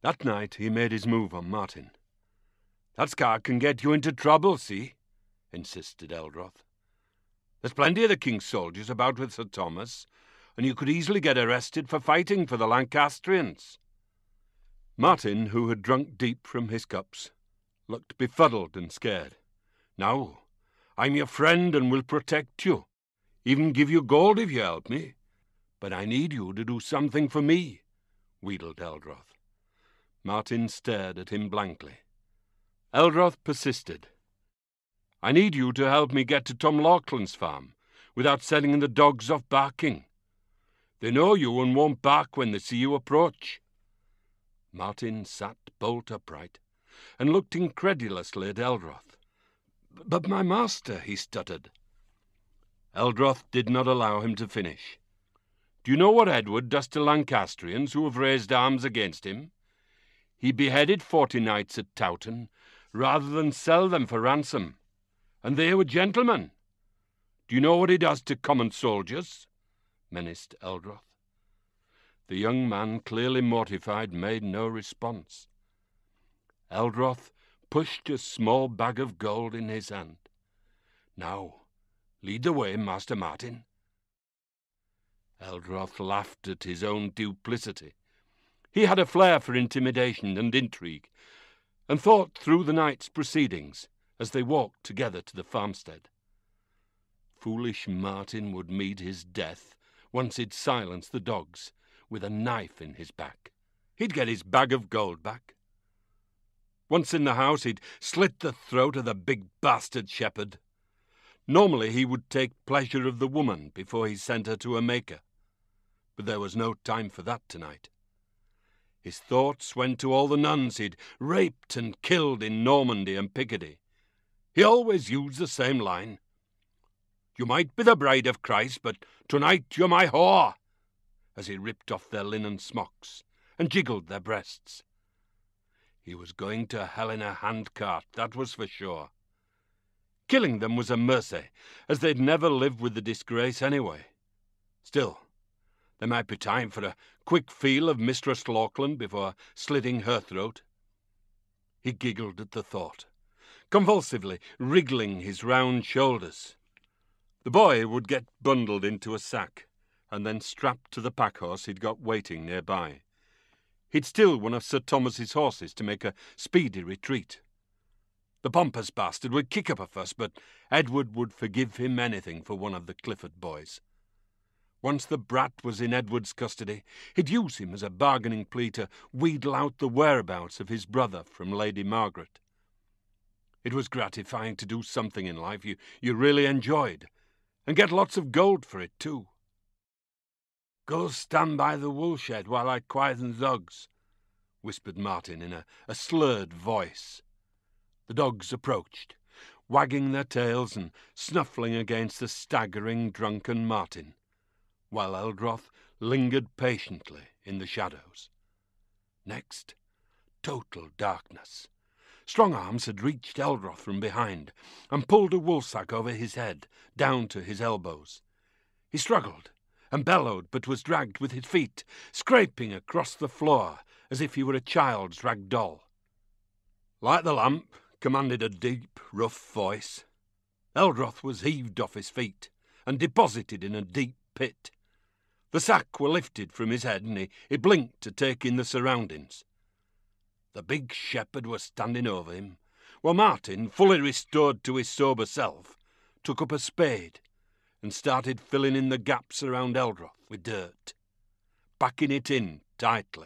That night he made his move on Martin. "That scar can get you into trouble, see?" insisted Eldroth. "There's plenty of the king's soldiers about with Sir Thomas, and you could easily get arrested for fighting for the Lancastrians." Martin, who had drunk deep from his cups, looked befuddled and scared. "Now, I'm your friend and will protect you, even give you gold if you help me. But I need you to do something for me," wheedled Eldroth. Martin stared at him blankly. Eldroth persisted. "I need you to help me get to Tom Lauchlan's farm without setting the dogs off barking. They know you and won't bark when they see you approach." Martin sat bolt upright and looked incredulously at Eldroth. "But my master," he stuttered. Eldroth did not allow him to finish. "Do you know what Edward does to Lancastrians who have raised arms against him? He beheaded 40 knights at Towton rather than sell them for ransom. And they were gentlemen. Do you know what he does to common soldiers?" menaced Eldroth. The young man, clearly mortified, made no response. Eldroth pushed a small bag of gold in his hand. "Now, lead the way, Master Martin." Eldroth laughed at his own duplicity. He had a flair for intimidation and intrigue, and thought through the night's proceedings as they walked together to the farmstead. Foolish Martin would meet his death once he'd silenced the dogs with a knife in his back. He'd get his bag of gold back. Once in the house, he'd slit the throat of the big bastard shepherd. Normally he would take pleasure of the woman before he sent her to her maker, but there was no time for that tonight. His thoughts went to all the nuns he'd raped and killed in Normandy and Picardy. He always used the same line: "You might be the bride of Christ, but tonight you're my whore," as he ripped off their linen smocks and jiggled their breasts. He was going to hell in a handcart, that was for sure. Killing them was a mercy, as they'd never lived with the disgrace anyway. Still, there might be time for a quick feel of Mistress Lauchlan before slitting her throat. He giggled at the thought, convulsively wriggling his round shoulders. The boy would get bundled into a sack and then strapped to the pack-horse he'd got waiting nearby. He'd steal one of Sir Thomas's horses to make a speedy retreat. The pompous bastard would kick up a fuss, but Edward would forgive him anything for one of the Clifford boys. Once the brat was in Edward's custody, he'd use him as a bargaining plea to wheedle out the whereabouts of his brother from Lady Margaret. It was gratifying to do something in life you really enjoyed, and get lots of gold for it too. "Go stand by the woolshed while I quieten the dogs," whispered Martin in a slurred voice. The dogs approached, wagging their tails and snuffling against the staggering, drunken Martin, while Eldroth lingered patiently in the shadows. Next, total darkness. Strong arms had reached Eldroth from behind and pulled a woolsack over his head, down to his elbows. He struggled and bellowed, but was dragged with his feet, scraping across the floor as if he were a child's rag doll. "Light the lamp," commanded a deep, rough voice. Eldroth was heaved off his feet and deposited in a deep pit. The sack were lifted from his head, and he blinked to take in the surroundings. The big shepherd was standing over him, while Martin, fully restored to his sober self, took up a spade and started filling in the gaps around Eldroth with dirt, backing it in tightly.